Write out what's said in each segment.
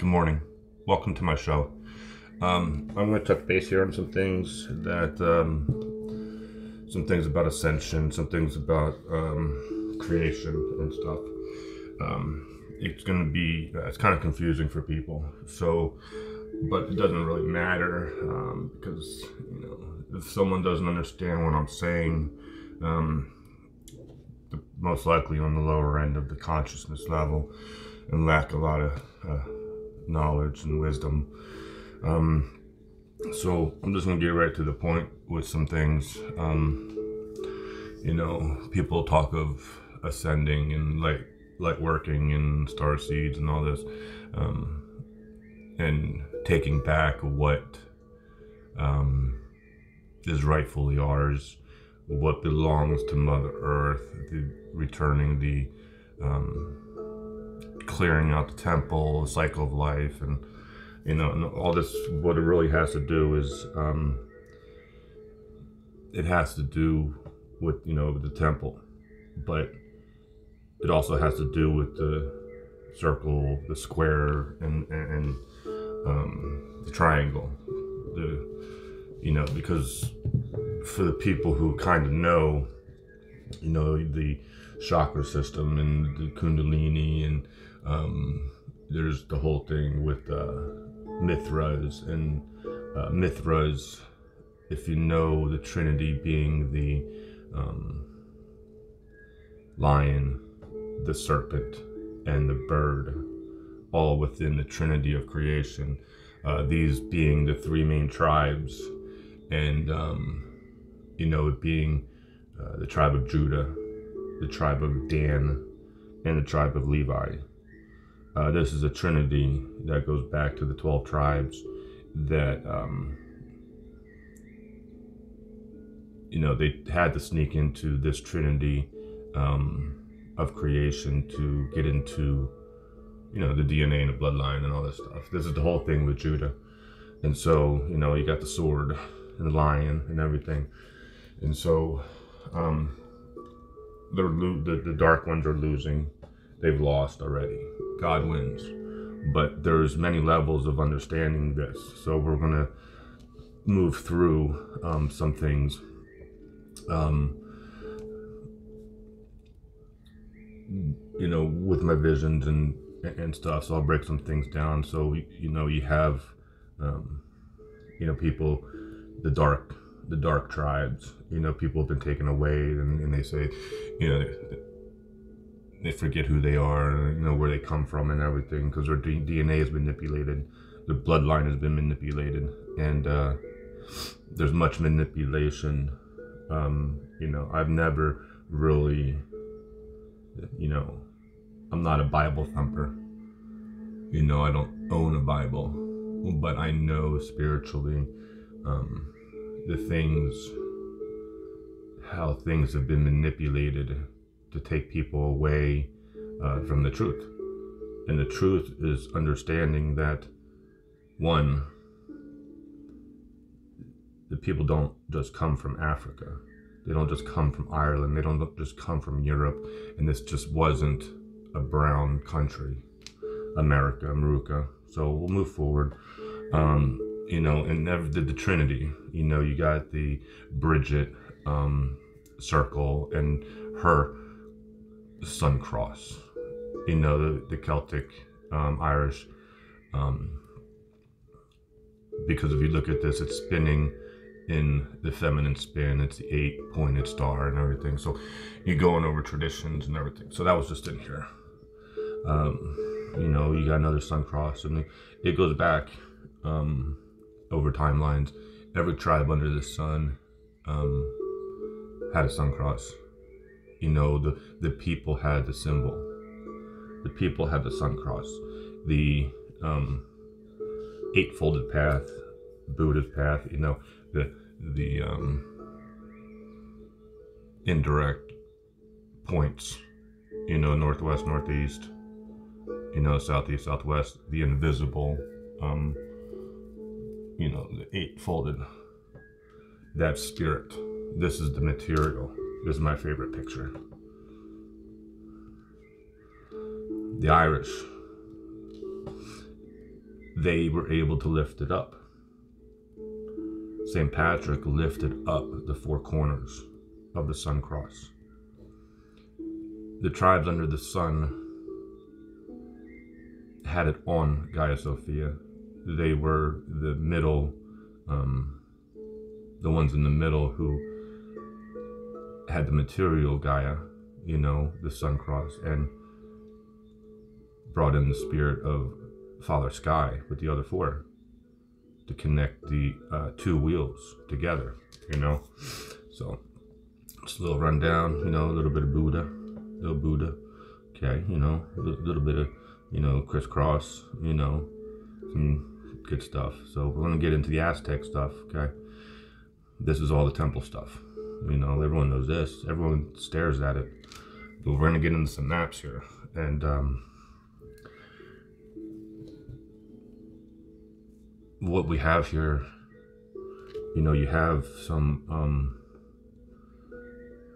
Good morning. Welcome to my show. I'm going to touch base here on some things about ascension, some things about creation and stuff. It's going to be, it's kind of confusing for people. So, but it doesn't really matter because, if someone doesn't understand what I'm saying, most likely on the lower end of the consciousness level and lack a lot of knowledge and wisdom. So I'm just gonna get right to the point with some things. People talk of ascending and light working and star seeds and all this, and taking back what is rightfully ours, what belongs to Mother Earth, returning the clearing out the temple, the cycle of life, and and all this. What it really has to do is it has to do with the temple, but it also has to do with the circle, the square, and the triangle. Because for the people who kind of know, the chakra system and the Kundalini, and there's the whole thing with Mithras, and Mithras, if you know the Trinity being the lion, the serpent, and the bird, all within the Trinity of creation, these being the three main tribes, and it being the tribe of Judah, the tribe of Dan, and the tribe of Levi. This is a trinity that goes back to the 12 tribes that, they had to sneak into this trinity of creation to get into, the DNA and the bloodline and all this stuff. This is the whole thing with Judah. And so, you got the sword and the lion and everything. And so, the dark ones are losing. They've lost already. God wins. But there's many levels of understanding this. So we're going to move through some things. With my visions and stuff. So I'll break some things down. So, you have, people, the dark tribes, people have been taken away, and they say, they forget who they are, where they come from and everything, because their DNA has been manipulated, their bloodline has been manipulated, and there's much manipulation. I've never really, I'm not a Bible thumper. I don't own a Bible, but I know spiritually how things have been manipulated to take people away from the truth. And the truth is understanding that, one, the people don't just come from Africa. They don't just come from Ireland. They don't just come from Europe. And this just wasn't a brown country, America. So we'll move forward. And the Trinity, you got the Bridget circle and her sun cross, the Celtic, Irish, because if you look at this, it's spinning in the feminine spin. It's the 8-pointed star and everything. So you're going over traditions and everything. So that was just in here. You got another sun cross, and it goes back over timelines. Every tribe under the sun had a sun cross. The people had the symbol. The people had the sun cross. The eightfolded path, Buddha's path. The indirect points. Northwest, northeast. Southeast, southwest. The invisible. The eightfolded. That spirit. This is the material. This is my favorite picture. The Irish. they were able to lift it up. St. Patrick lifted up the four corners of the sun cross. The tribes under the sun had it on Gaia Sophia. They were the middle, the ones in the middle who had the material Gaia, you know, the sun cross, and brought in the spirit of Father Sky with the other four to connect the two wheels together, you know. So just a little rundown, you know, a little bit of Buddha, okay, you know, a little bit of, you know, crisscross, you know, some good stuff. So we're going to get into the Aztec stuff, okay. This is all the temple stuff, you know, everyone knows this, everyone stares at it, but we're going to get into some maps here. And what we have here, you know, you have some,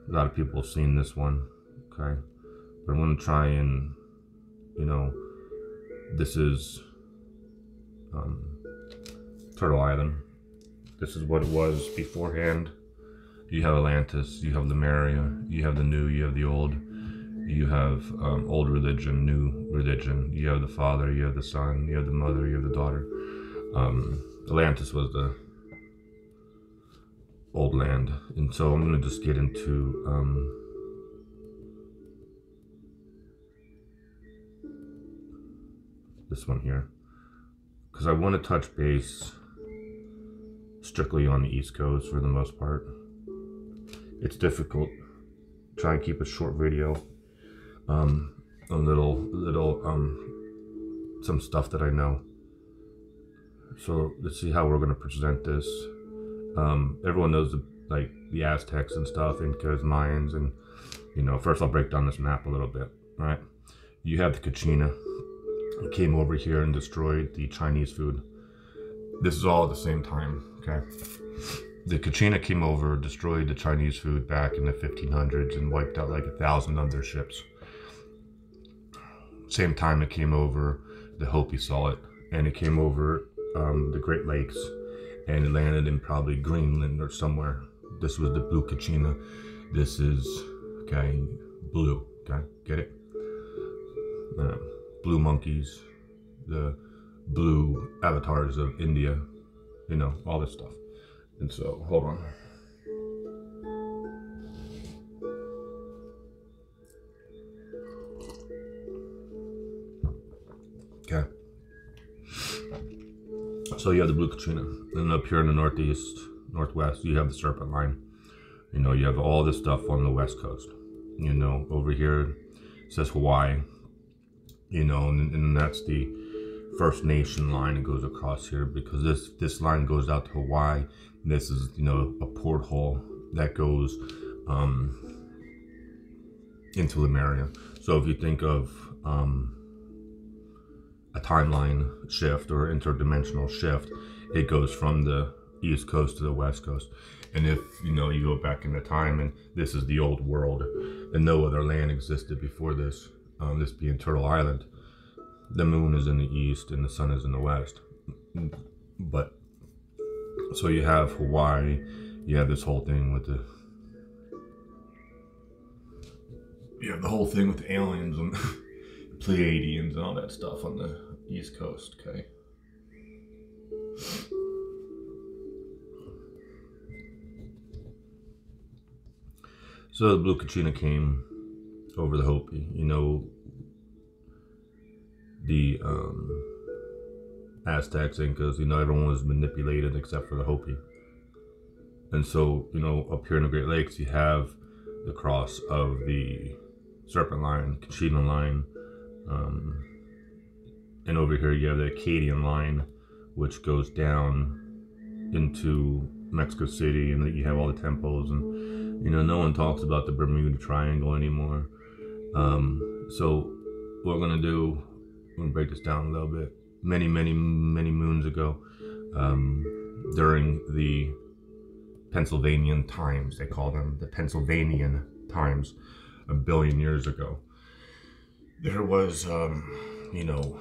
a lot of people have seen this one, okay, but I'm going to try and, you know, this is Turtle Island. This is what it was beforehand. You have Atlantis, you have Lemuria, you have the new, you have the old, you have old religion, new religion, you have the father, you have the son, you have the mother, you have the daughter. Atlantis was the old land, and so I'm going to just get into this one here, because I want to touch base strictly on the East Coast for the most part. It's difficult. Try and keep a short video. A little some stuff that I know. So let's see how we're going to present this. Everyone knows the Aztecs and stuff, Incas, Mayans, and you know. First, I'll break down this map a little bit. All right, you have the Kachina. It came over here and destroyed the Chinese food. This is all at the same time. Okay, the Kachina came over, destroyed the Chinese food back in the 1500s, and wiped out like 1,000 of their ships. Same time it came over, the Hopi saw it, and it came over the Great Lakes, and it landed in probably Greenland or somewhere. This was the blue Kachina. This is, okay, blue, okay, get it? Blue monkeys, the blue avatars of India, you know, all this stuff. And so, hold on. Okay. So you have the blue Kachina, and up here in the northeast, northwest, you have the Serpent Line. You know, you have all this stuff on the west coast. You know, over here it says Hawaii. You know, and that's the First Nation line that goes across here, because this line goes out to Hawaii. This is, you know, a porthole that goes into Lemuria. So if you think of a timeline shift or interdimensional shift, it goes from the East Coast to the West Coast. And if, you know, you go back in the time, and this is the old world, and no other land existed before this, this being Turtle Island, the moon is in the east and the sun is in the west. But so you have Hawaii, you have this whole thing with the, you have the whole thing with the aliens and Pleiadians and all that stuff on the East Coast, okay? So the blue Kachina came over the Hopi, you know, the Aztecs, Incas, you know, everyone was manipulated except for the Hopi. And so, you know, up here in the Great Lakes, you have the cross of the Serpent Line, Kachina Line, and over here you have the Acadian Line, which goes down into Mexico City, and you have all the temples, and you know, no one talks about the Bermuda Triangle anymore. So what we're gonna do, we're gonna break this down a little bit. Many moons ago, during the Pennsylvanian times, they call them the Pennsylvanian times, 1 billion years ago, there was, you know,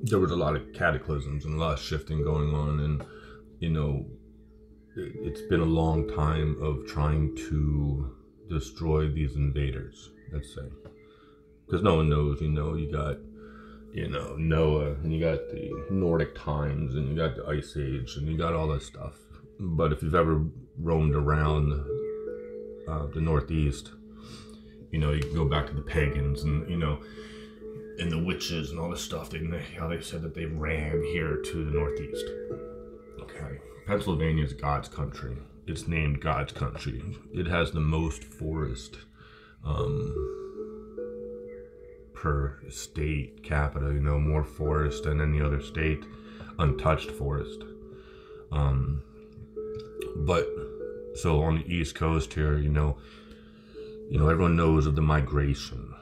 there was a lot of cataclysms and a lot of shifting going on, and you know, it's been a long time of trying to destroy these invaders, let's say, because no one knows. You know, you got, you know, Noah, and you got the Nordic times, and you got the Ice Age, and you got all that stuff. But if you've ever roamed around the Northeast, you know, you can go back to the pagans, and you know, and the witches and all this stuff. How they said that they ran here to the Northeast. Okay, Pennsylvania is God's country. It's named God's country. It has the most forest per state capita. You know, more forest than any other state, untouched forest. But so on the East Coast here, you know, everyone knows of the migration.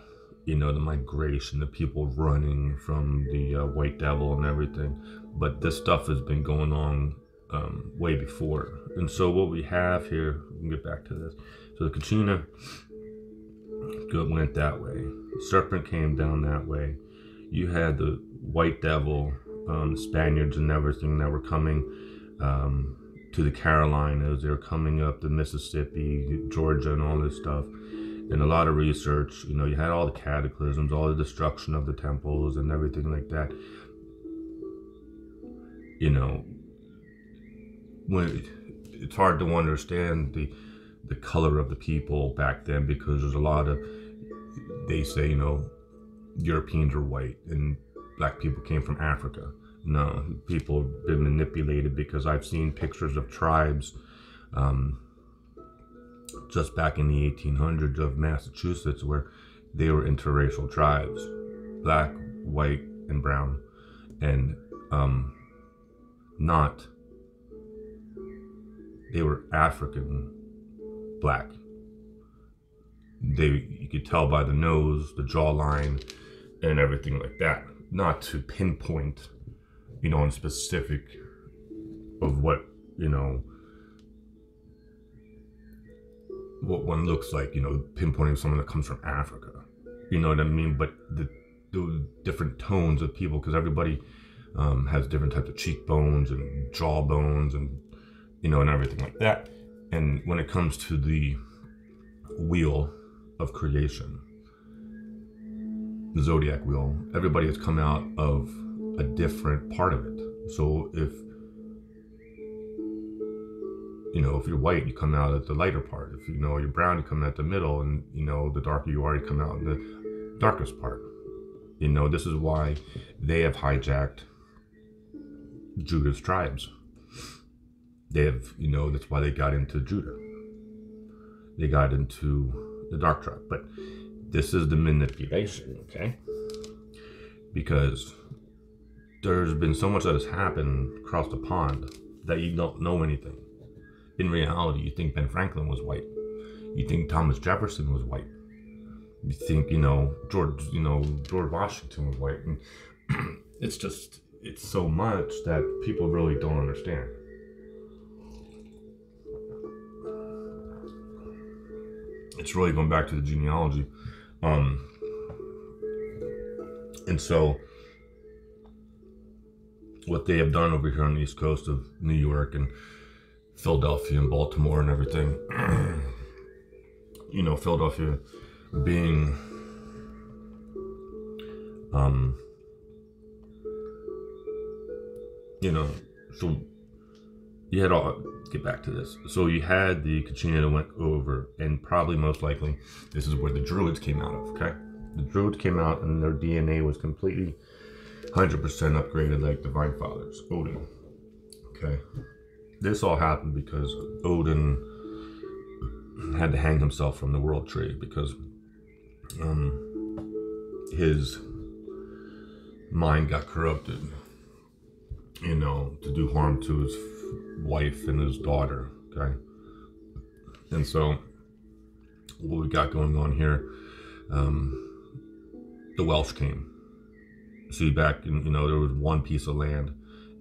You know, the migration, the people running from the White Devil and everything. But this stuff has been going on way before. And so what we have here, we can get back to this. So the Kachina went that way. The serpent came down that way. You had the White Devil, the Spaniards and everything that were coming to the Carolinas. They were coming up the Mississippi, Georgia, and all this stuff. And a lot of research, you know, you had all the cataclysms, all the destruction of the temples and everything like that. You know, when it's hard to understand the color of the people back then, because there's a lot of, they say, you know, Europeans are white and black people came from Africa. No, people have been manipulated, because I've seen pictures of tribes just back in the 1800s of Massachusetts, where they were interracial tribes, black, white, and brown, and they were African black. You could tell by the nose, the jawline, and everything like that. Not to pinpoint, you know, on specific of what, you know, what one looks like, you know, pinpointing someone that comes from Africa. You know what I mean? But the different tones of people, because everybody has different types of cheekbones and jawbones and, you know, and everything like that. And when it comes to the wheel of creation, the zodiac wheel, everybody has come out of a different part of it. So if, you know, if you're white, you come out at the lighter part. If, you know, you're brown, you come out the middle, and, you know, the darker you are, you come out in the darkest part. You know, this is why they have hijacked Judah's tribes. They have, you know, that's why they got into Judah. They got into the dark tribe. But this is the manipulation, okay? Because there's been so much that has happened across the pond that you don't know anything. In reality, you think Ben Franklin was white. You think Thomas Jefferson was white. You think, you know, George Washington was white. And it's just, it's so much that people really don't understand. It's really going back to the genealogy. And so what they have done over here on the East Coast of New York and Philadelphia and Baltimore and everything, you know, Philadelphia being you know, so you had all, get back to this. So you had the Kachina that went over, and probably most likely this is where the Druids came out of, okay? The Druids came out and their DNA was completely 100% upgraded like Divine Fathers, Odin, okay? This all happened because Odin had to hang himself from the world tree because his mind got corrupted, you know, to do harm to his wife and his daughter, okay? And so what we got going on here, the Welsh came. See, back in, you know, there was one piece of land.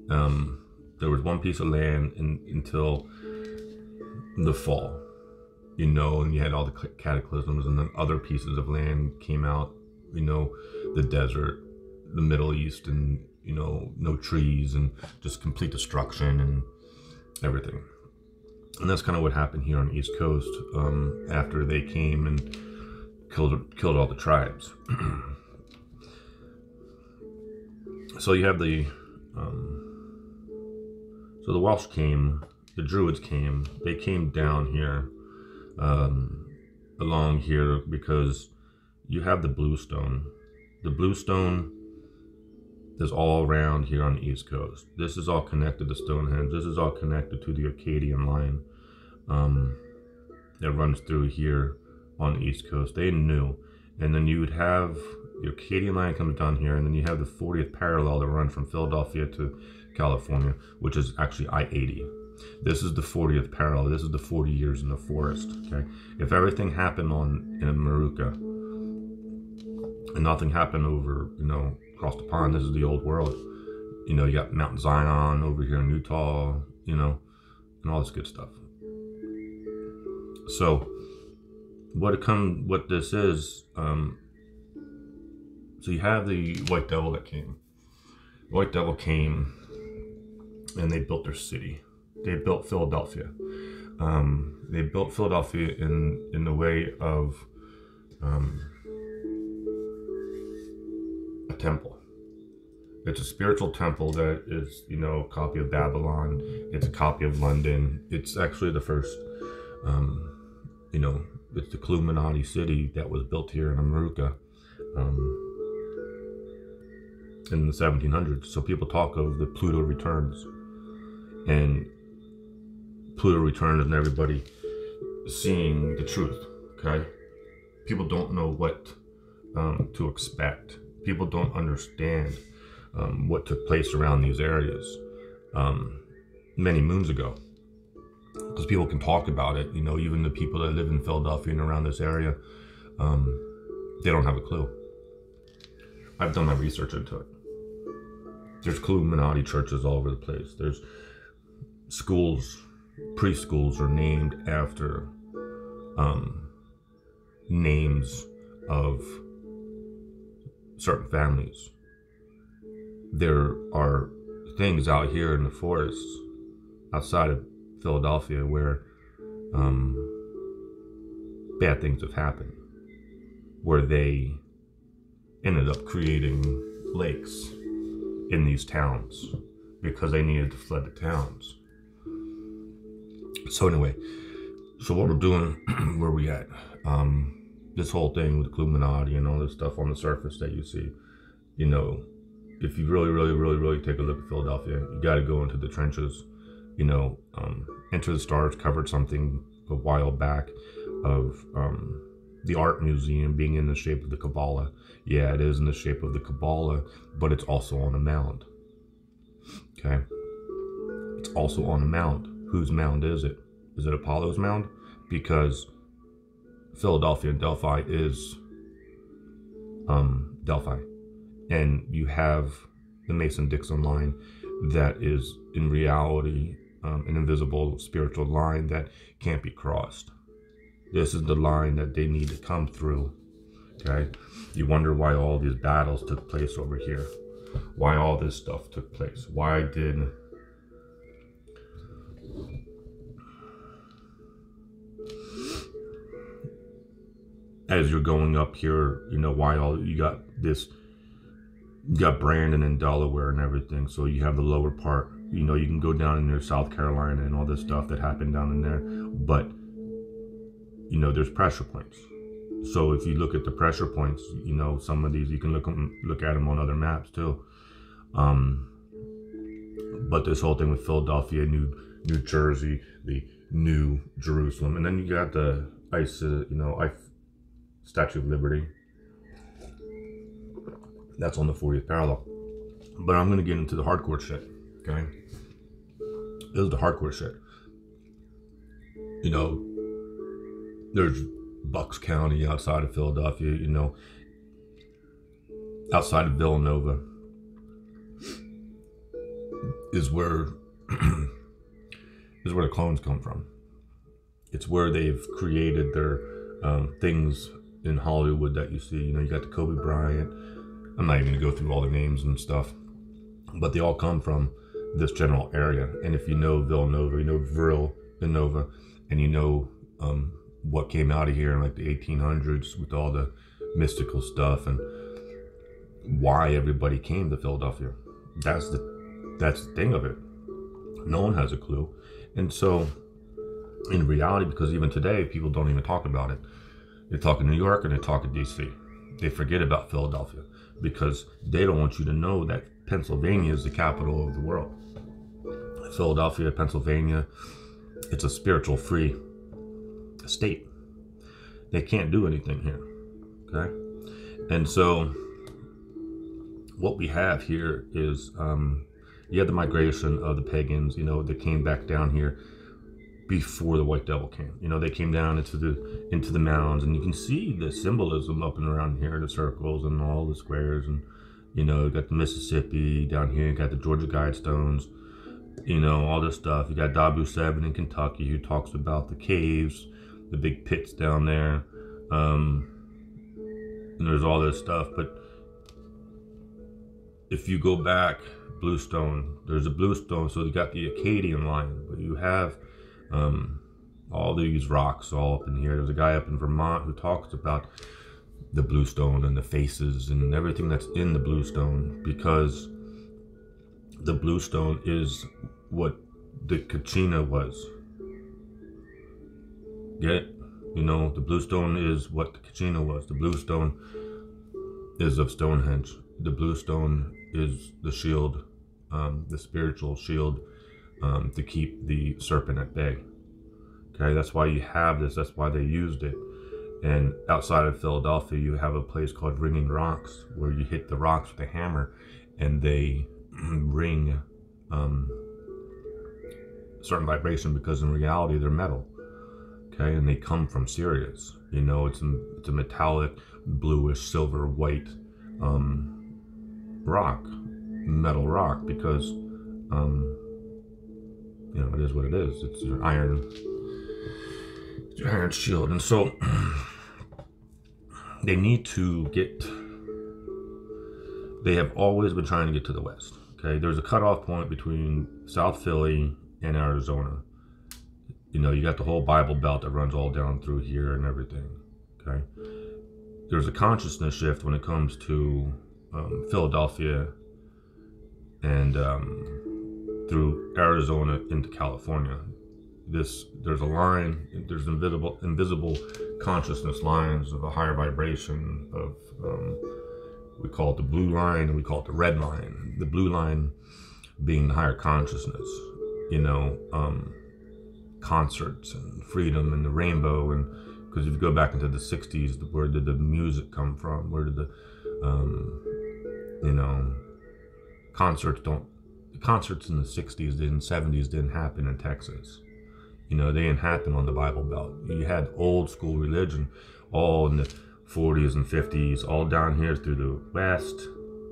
There was one piece of land until the fall, you know, and you had all the cataclysms, and then other pieces of land came out, you know, the desert, the Middle East, and you know, no trees and just complete destruction and everything. And that's kind of what happened here on the East Coast after they came and killed all the tribes. So you have the so the Welsh came, the Druids came, they came down here along here because you have the bluestone. The bluestone is all around here on the East Coast. This is all connected to Stonehenge. This is all connected to the Acadian line that runs through here on the East Coast. They knew. And then you would have the Acadian line comes down here, and then you have the 40th parallel that runs from Philadelphia to California, which is actually I-80. This is the 40th parallel. This is the 40 years in the forest. Okay, if everything happened in Moruca and nothing happened over, you know, across the pond, this is the old world. You know, you got Mount Zion over here in Utah, you know, and all this good stuff. So what this is, so you have the White Devil that came. The White Devil came and they built their city. They built Philadelphia. They built Philadelphia in the way of a temple. It's a spiritual temple that is, you know, a copy of Babylon. It's a copy of London. It's actually the first, you know, it's the Illuminati city that was built here in America in the 1700s. So people talk of the Pluto returns, and Pluto returns and everybody seeing the truth. Okay, people don't know what to expect. People don't understand what took place around these areas many moons ago, because people can talk about it. You know, even the people that live in Philadelphia and around this area, they don't have a clue. I've done my research into it. There's Illuminati churches all over the place. There's schools, preschools are named after names of certain families. There are things out here in the forests outside of Philadelphia where bad things have happened, where they ended up creating lakes in these towns because they needed to flood the towns. So anyway, so what we're doing, where we at, this whole thing with Illuminati and all this stuff on the surface that you see, you know, if you really take a look at Philadelphia, you got to go into the trenches. You know, Enter the Stars covered something a while back of the art museum being in the shape of the Kabbalah. Yeah, it is in the shape of the Kabbalah, but it's also on a mound. Okay, it's also on a mound. Whose mound is it? Is it Apollo's mound? Because Philadelphia and Delphi is Delphi, and you have the Mason-Dixon line that is in reality an invisible spiritual line that can't be crossed. This is the line that they need to come through. Okay, you wonder why all these battles took place over here, why all this stuff took place, why did as you're going up here, you know, why all you got this, you got Brandon and Delaware and everything. So you have the lower part, you know, you can go down in there, South Carolina and all this stuff that happened down in there, but you know, there's pressure points. So if you look at the pressure points, you know, some of these you can look at them on other maps too. But this whole thing with Philadelphia, New Jersey, the New Jerusalem, and then you got the Statue of Liberty. That's on the 40th parallel. But I'm gonna get into the hardcore shit. Okay, this is the hardcore shit. You know, there's Bucks County outside of Philadelphia, you know, outside of Villanova is where the clones come from. It's where they've created their things in Hollywood that you see. You know, you got the Kobe Bryant. I'm not even gonna go through all the names and stuff. but they all come from this general area. And if you know Villanova, you know Villanova, and you know what came out of here in like the 1800s with all the mystical stuff and why everybody came to Philadelphia. That's the thing of it. No one has a clue. And so in reality, because even today people don't even talk about it. They talk in New York and they talk in DC. They forget about Philadelphia because they don't want you to know that Pennsylvania is the capital of the world. Philadelphia, Pennsylvania, it's a spiritual free state. They can't do anything here, okay? And so what we have here is you have the migration of the pagans, you know, that came back down here before the White Devil came. You know, they came down into the mounds, and you can see the symbolism up and around here, the circles and all the squares, and you know, you got the Mississippi down here, you got the Georgia Guidestones, you know, all this stuff. You got Dabu 7 in Kentucky, who talks about the caves, the big pits down there, and there's all this stuff. But if you go back, Bluestone, there's a Bluestone, so you got the Acadian line, but you have all these rocks all up in here. There's a guy up in Vermont who talks about the Bluestone and the faces and everything that's in the Bluestone, because the Bluestone is what the Kachina was. Get it? You know, the Bluestone is what the Kachina was. The Bluestone is of Stonehenge. The Bluestone is the shield, the spiritual shield, to keep the serpent at bay. Okay, that's why you have this. That's why they used it. And outside of Philadelphia, you have a place called Ringing Rocks, where you hit the rocks with a hammer, and they ring certain vibration, because in reality they're metal. Okay, and they come from Sirius. You know, it's a metallic, bluish, silver, white rock, metal rock, because you know, it is what it is. It's your iron shield. And so they need to they have always been trying to get to the west. Okay, there's a cutoff point between South Philly and Arizona. You know, you got the whole Bible Belt that runs all down through here and everything. Okay, there's a consciousness shift when it comes to Philadelphia and through Arizona into California. There's a line, there's invisible consciousness lines of a higher vibration of, we call it the blue line and we call it the red line. The blue line being the higher consciousness, you know, concerts and freedom and the rainbow. And because if you go back into the 60s, where did the music come from? Where did the, you know, concerts in the 60s and 70s didn't happen in Texas. You know, they didn't happen on the Bible Belt. You had old school religion all in the 40s and 50s, all down here through the west,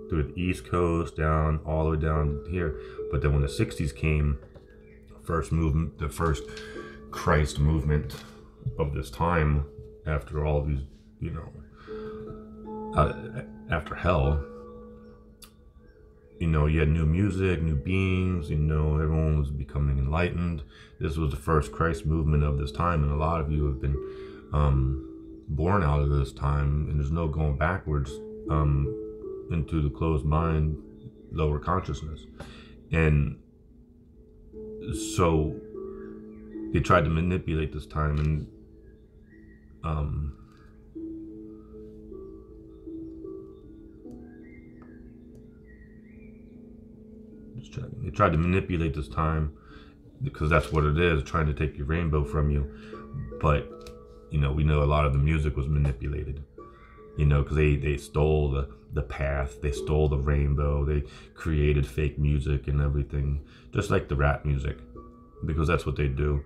through the East Coast, down all the way down here. But then when the 60s came, the first Christ movement of this time, after all these, you know, after hell, you know, you had new music, new beings, you know, everyone was becoming enlightened. This was the first Christ movement of this time, and a lot of you have been born out of this time, and there's no going backwards into the closed mind, lower consciousness. And so they tried to manipulate this time, and they tried to manipulate this time, because that's what it is, trying to take your rainbow from you. But you know, we know a lot of the music was manipulated, you know, because they stole the path, they stole the rainbow, they created fake music and everything, just like the rap music, because that's what they do.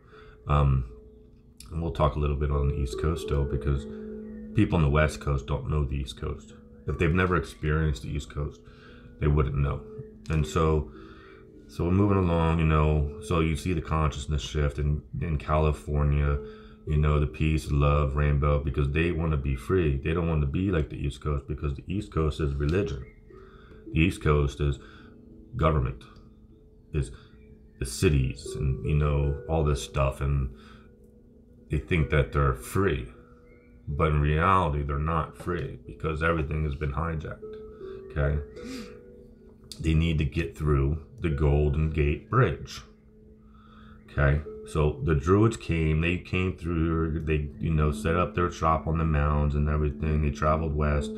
And we'll talk a little bit on the East Coast still, because people on the West Coast don't know the East Coast. If they've never experienced the East Coast, they wouldn't know. And so we're moving along, you know, so you see the consciousness shift in California, you know, the peace, love, rainbow, because they want to be free. They don't want to be like the East Coast, because the East Coast is religion. The East Coast is government, is the cities, and you know, all this stuff, and they think that they're free, but in reality they're not free because everything has been hijacked. Okay, they need to get through the Golden Gate Bridge. Okay, so the Druids came, they came through, they, you know, set up their shop on the mounds and everything. They traveled west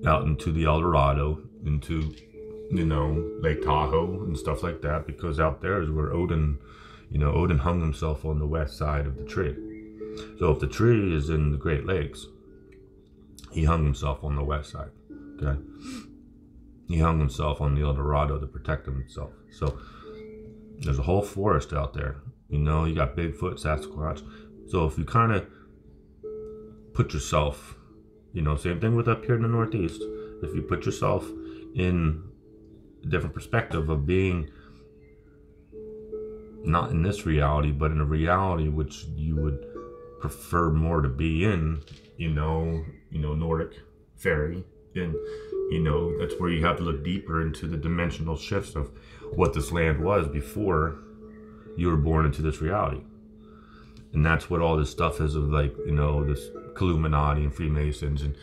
out into the El Dorado, into, you know, Lake Tahoe and stuff like that, because out there is where Odin, you know, Odin hung himself on the west side of the tree. So if the tree is in the Great Lakes, he hung himself on the west side. Okay, he hung himself on the El Dorado to protect himself. So there's a whole forest out there. You know, you got Bigfoot, Sasquatch. So if you kind of put yourself, you know, same thing with up here in the Northeast. If you put yourself in a different perspective of being not in this reality, but in a reality which you would prefer more to be in, you know, Nordic fairy, and you know, that's where you have to look deeper into the dimensional shifts of what this land was before you were born into this reality. And that's what all this stuff is of, like, you know, this Illuminati and Freemasons and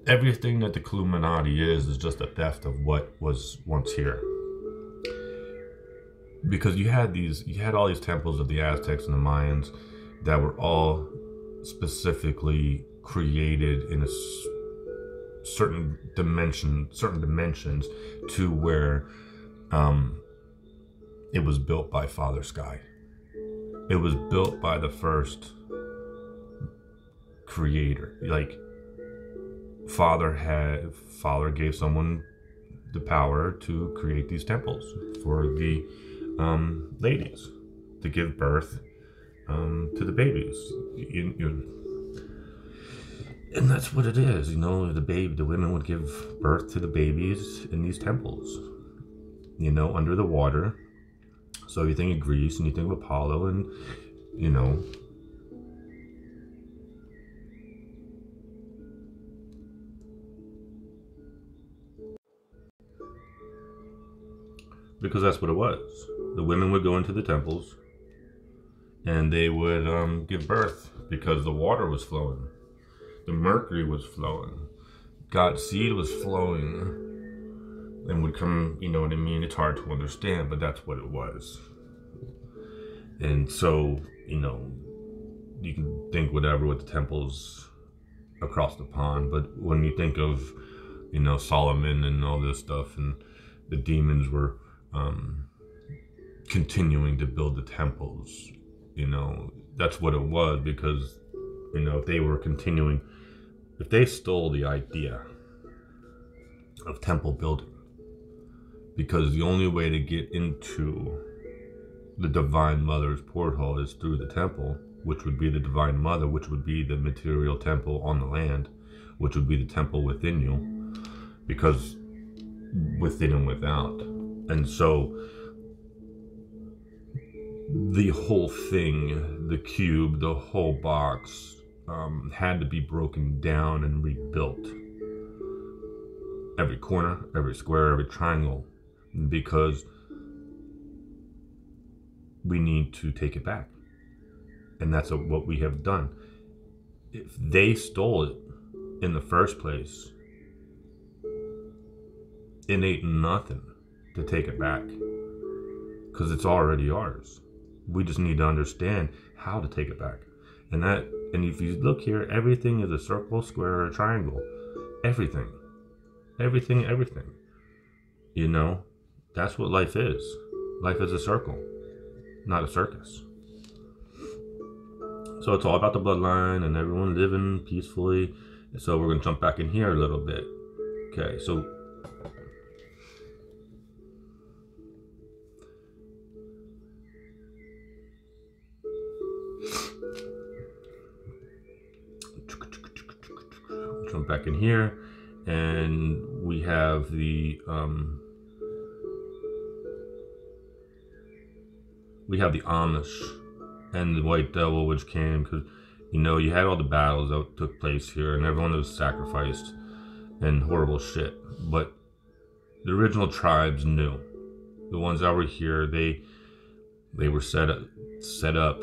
everything that the Illuminati is just a theft of what was once here. Because you had all these temples of the Aztecs and the Mayans that were all specifically created in a certain dimensions to where it was built by Father Sky. It was built by the first creator. Like, Father gave someone the power to create these temples for the ladies to give birth to the babies. And that's what it is, you know. The women would give birth to the babies in these temples, you know, under the water. So you think of Greece and you think of Apollo, and you know, because that's what it was. The women would go into the temples and they would give birth because the water was flowing. The mercury was flowing. God's seed was flowing and would come, you know what I mean? It's hard to understand, but that's what it was. And so, you know, you can think whatever with the temples across the pond, but when you think of, you know, Solomon and all this stuff, and the demons were continuing to build the temples, you know, that's what it was. Because, you know, if they were continuing, if they stole the idea of temple building, because the only way to get into the Divine Mother's porthole is through the temple, which would be the Divine Mother, which would be the material temple on the land, which would be the temple within you, because within and without. And so the whole thing, the cube, the whole box, had to be broken down and rebuilt. Every corner, every square, every triangle, because we need to take it back. And that's what we have done. If they stole it in the first place, it ain't nothing to take it back, because it's already ours. We just need to understand how to take it back. And if you look here, everything is a circle, square, or a triangle. Everything. You know, that's what life is. Life is a circle, not a circus. So it's all about the bloodline and everyone living peacefully. So we're going to jump back in here a little bit. Okay, so jump back in here, and we have the Amish and the White Devil, which came because, you know, you had all the battles that took place here and everyone was sacrificed and horrible shit. But the original tribes knew. The ones that were here, they were set up,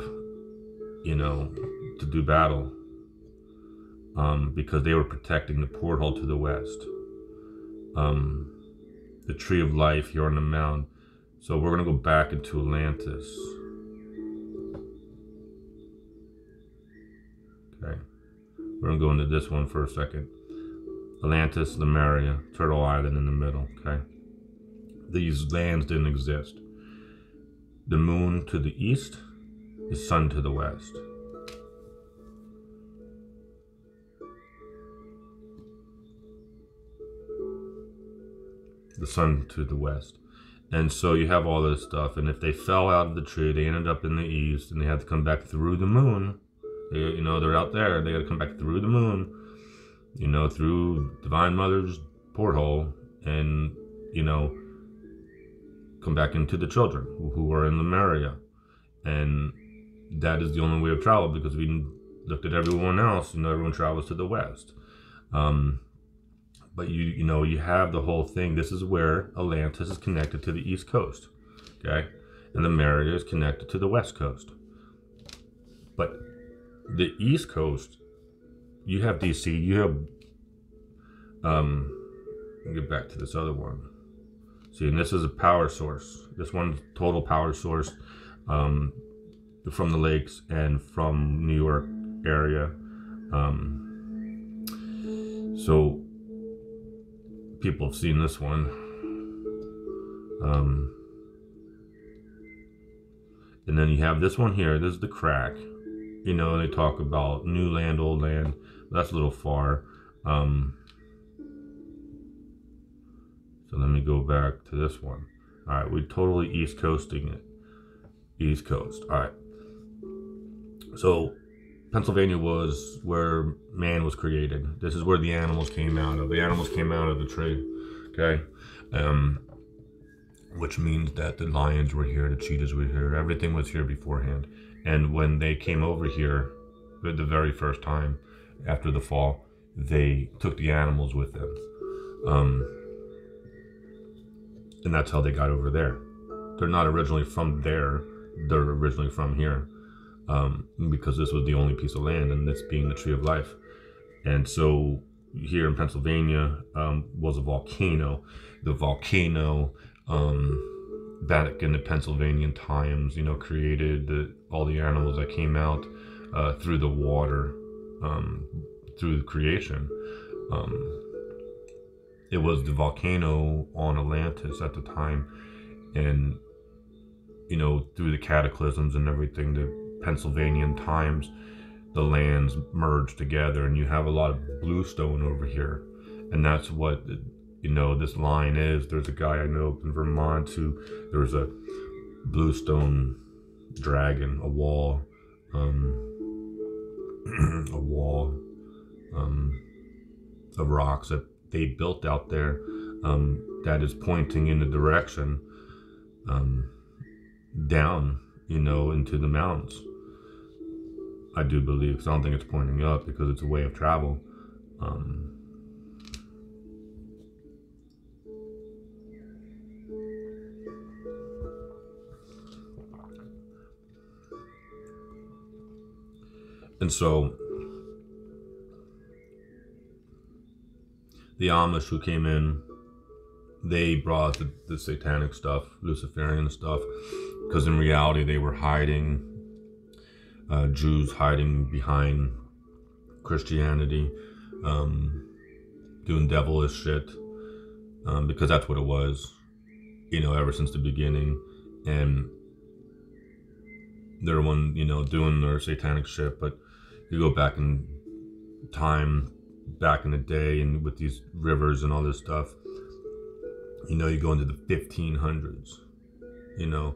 you know, to do battle, because they were protecting the porthole to the west, the tree of life here on the mound. So we're gonna go back into Atlantis. Okay, we're gonna go into this one for a second. Atlantis, Lemuria, Turtle Island in the middle. Okay, these lands didn't exist. The moon to the east, the sun to the west. The sun to the west. And so you have all this stuff, and if they fell out of the tree, they ended up in the east, and they had to come back through the moon. You know, they're out there, they got to come back through the moon, you know, through Divine Mother's porthole, and, you know, come back into the children who are in Lemuria. And that is the only way of travel, because we looked at everyone else, you know, everyone travels to the west. But you know, you have the whole thing. This is where Atlantis is connected to the east coast, okay? And Lemuria is connected to the west coast. But the east coast, you have DC, you have, let me get back to this other one. See, and this is a power source. This one's total power source, from the lakes and from New York area. So people have seen this one. And then you have this one here. This is the crack. You know, they talk about new land, old land. That's a little far. So let me go back to this one. All right, we're totally east coasting it. East coast. All right. So Pennsylvania was where man was created. This is where the animals came out of. The animals came out of the tree. Okay. Which means that the lions were here, the cheetahs were here, everything was here beforehand. And when they came over here, the very first time after the fall, they took the animals with them. And that's how they got over there. They're not originally from there, they're originally from here. Because this was the only piece of land, and this being the Tree of Life. And so here in Pennsylvania was a volcano. The volcano, back in the Pennsylvanian times, you know, created all the animals that came out through the water, through creation. It was the volcano on Atlantis at the time, and, you know, through the cataclysms and everything, the Pennsylvanian times, the lands merged together, and you have a lot of bluestone over here. And that's what, you know, this line is. There's a guy I know in Vermont who, there was a bluestone dragon, a wall of rocks that they built out there, that is pointing in the direction down, you know, into the mountains. I do believe, because I don't think it's pointing up, because it's a way of travel. And so the Amish who came in, they brought the satanic stuff, Luciferian stuff, because in reality they were hiding, Jews hiding behind Christianity, doing devilish shit, because that's what it was, you know, ever since the beginning. And they're one, you know, doing their satanic shit. But you go back in time, back in the day, and with these rivers and all this stuff, you know, you go into the 1500s, you know,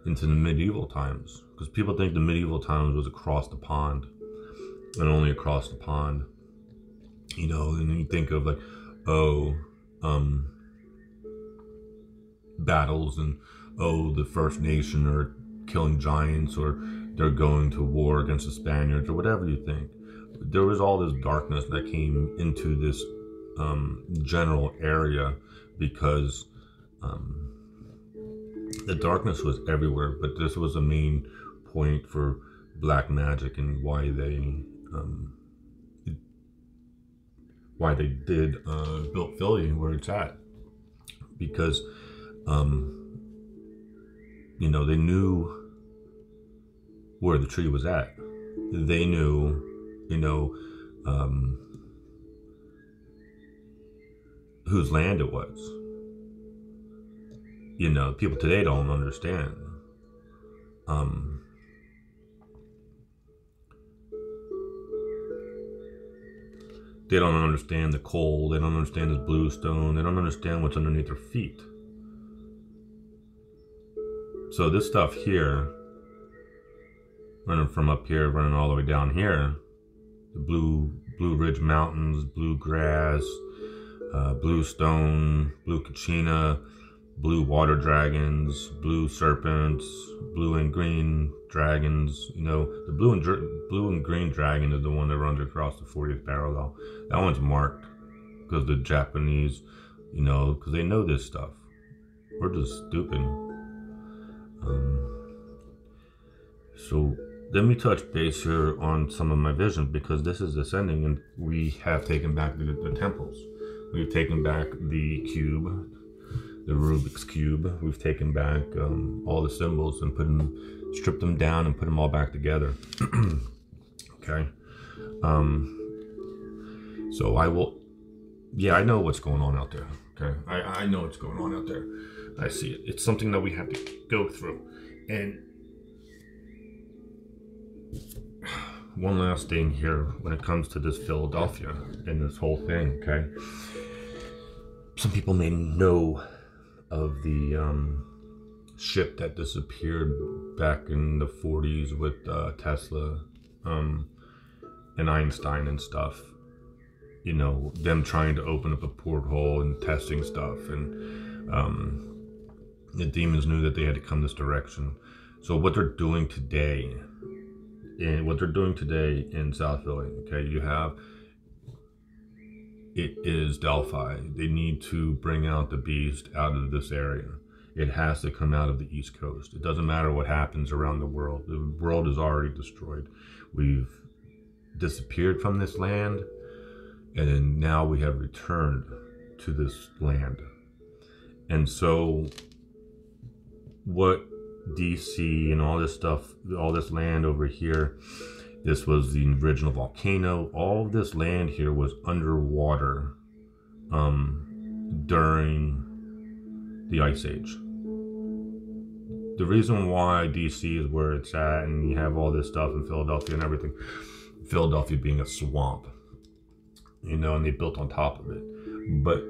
into the medieval times, because people think the medieval times was across the pond, and only across the pond, you know. And you think of like, oh, battles, and oh, the First Nation are killing giants, or they're going to war against the Spaniards, or whatever you think. There was all this darkness that came into this general area, because The darkness was everywhere, but this was a main point for black magic and why they did built Philly where it's at, because you know, they knew where the tree was at. They knew, you know, whose land it was. You know, people today don't understand. They don't understand the coal. They don't understand this bluestone. They don't understand what's underneath their feet. So this stuff here, running from up here, running all the way down here, the Blue Ridge Mountains, blue grass, blue stone, blue kachina, blue water dragons, blue serpents, blue and green dragons. You know, the blue and green dragon is the one that runs across the 40th parallel. That one's marked because the Japanese, you know, because they know this stuff. We're just stupid. So let me touch base here on some of my visions, because this is ascending and we have taken back the temples. We've taken back the cube, the Rubik's Cube. We've taken back all the symbols and stripped them down and put them all back together. Okay. So I will, yeah, I know what's going on out there. Okay. I know what's going on out there. I see it. It's something that we have to go through. And one last thing here when it comes to this Philadelphia and this whole thing, okay? Some people may know of the ship that disappeared back in the 40s with Tesla and Einstein and stuff. You know, them trying to open up a porthole and testing stuff, and the demons knew that they had to come this direction. So what they're doing today, in South Philly, okay, you have, it is Delphi. They need to bring out the beast out of this area. It has to come out of the East Coast. It doesn't matter what happens around the world. The world is already destroyed. We've disappeared from this land, and then now we have returned to this land. And so what DC and all this stuff, all this land over here, this was the original volcano. All of this land here was underwater during the Ice Age. The reason why DC is where it's at, and you have all this stuff in Philadelphia and everything, Philadelphia being a swamp, you know, and they built on top of it. But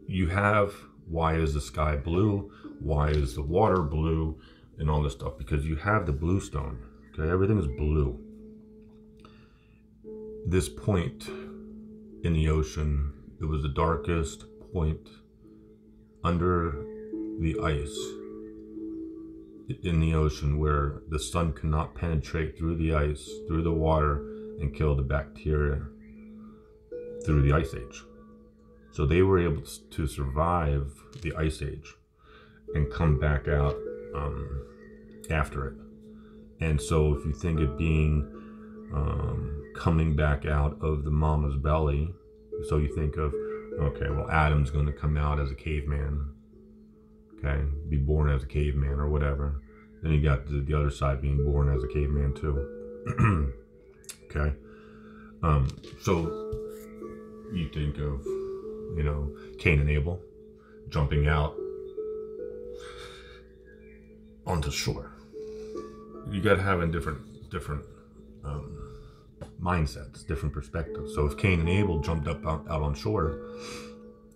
you have, why is the sky blue? Why is the water blue? And all this stuff, because you have the bluestone. Okay, everything is blue. This point in the ocean, it was the darkest point under the ice in the ocean, where the sun cannot penetrate through the ice, through the water, and kill the bacteria through the Ice Age. So they were able to survive the Ice Age and come back out after it. And so if you think it being coming back out of the mama's belly, so you think of, okay, well, Adam's going to come out as a caveman, okay, be born as a caveman or whatever. Then you got the other side being born as a caveman too. Okay. So you think of, you know, Cain and Abel jumping out onto shore. You got to have a different mindsets, different perspectives. So if Cain and Abel jumped up out on shore,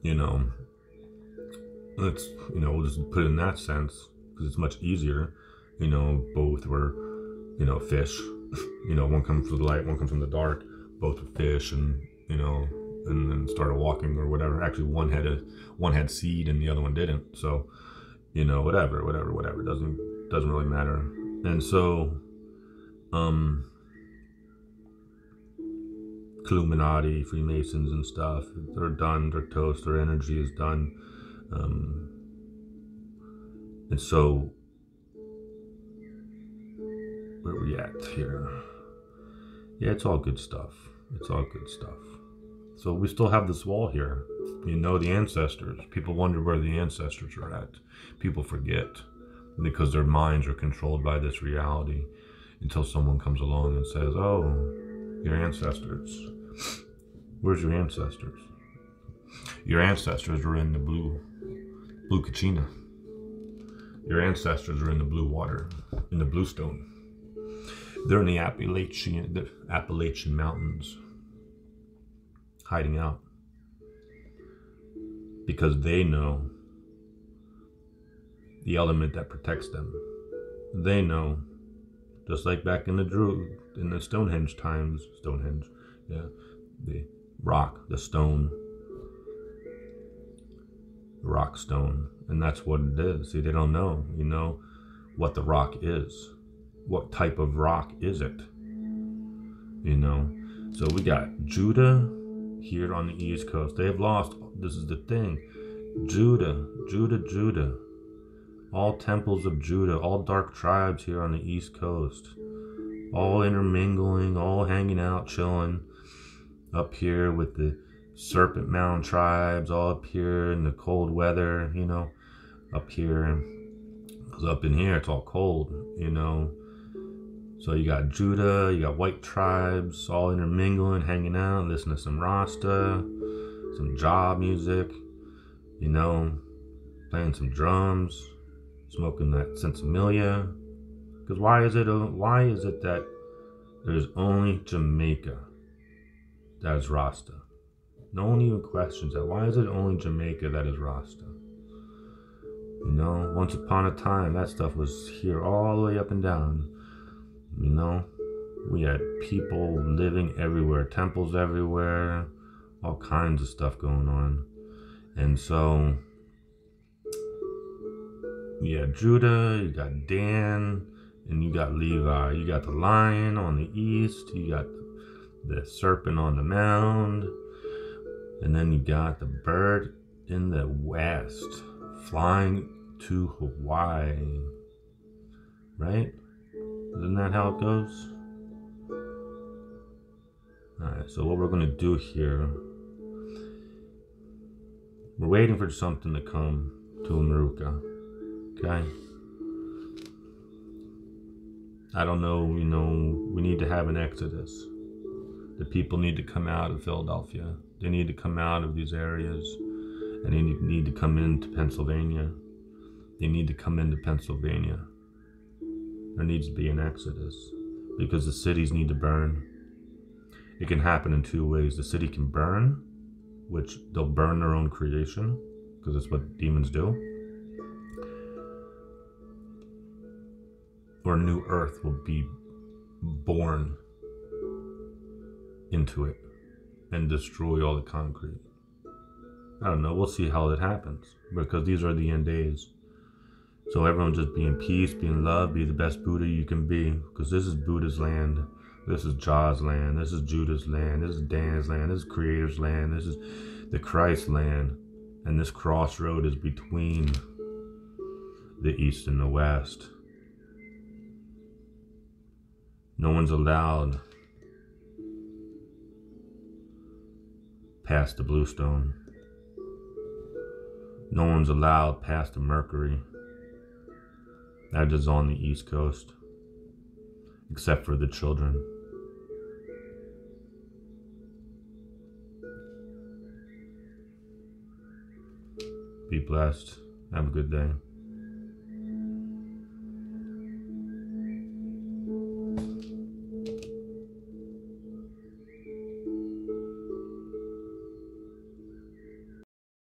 you know, let's, you know, we'll just put it in that sense because it's much easier. You know, both were, you know, fish. You know, one comes from the light, one comes from the dark. Both were fish, and you know, and then started walking or whatever. Actually, one had seed and the other one didn't. So, you know, whatever. Doesn't really matter. And so, Illuminati, Freemasons and stuff. They're done, they're toast, their energy is done. And so, where are we at here? Yeah, it's all good stuff. It's all good stuff. So we still have this wall here. You know, the ancestors. People wonder where the ancestors are at. People forget because their minds are controlled by this reality until someone comes along and says, oh, your ancestors. Where's your ancestors? Your ancestors are in the blue Kachina. Your ancestors are in the blue water, in the Bluestone. They're in the Appalachian Mountains, hiding out. Because they know the element that protects them. They know, just like back in the Stonehenge times, the rock, the stone, the rock stone, and that's what it is. See, they don't know, what the rock is. What type of rock is it? So we got Judah here on the East Coast. They've lost, this is the thing, Judah. All temples of Judah, all dark tribes here on the East Coast. All intermingling, all hanging out, chilling. Up here with the Serpent Mound tribes, all up here in the cold weather, up here. Because up in here, it's all cold, So you got Judah, you got white tribes, all intermingling, hanging out, listening to some Rasta, some Jah music, playing some drums, smoking that Sensimilia. Because why is it that there's only Jamaica that is Rasta? No one even questions that. Why is it only Jamaica that is Rasta? Once upon a time, that stuff was here all the way up and down. We had people living everywhere, temples everywhere, all kinds of stuff going on. And so, you got Judah, you got Dan, and you got Levi. You got the lion on the east, you got the serpent on the mound, and then you got the bird in the west, flying to Hawaii. Right? Isn't that how it goes? Alright, so what we're going to do here, we're waiting for something to come to Amaruka. Okay? I don't know, we need to have an exodus. The people need to come out of Philadelphia. They need to come out of these areas. And they need to come into Pennsylvania. They need to come into Pennsylvania. There needs to be an exodus. Because the cities need to burn. It can happen in two ways. The city can burn, which they'll burn their own creation, because that's what demons do. Or a new earth will be born into it and destroy all the concrete. I don't know, we'll see how it happens, because these are the end days. So everyone just be in peace, be in love, be the best Buddha you can be, because this is Buddha's land, this is Jah's land, this is Judah's land, this is Dan's land, this is Creator's land, this is the Christ land, and this crossroad is between the East and the West. No one's allowed past the Bluestone. No one's allowed past the Mercury. That is on the East Coast, except for the children. Be blessed. Have a good day.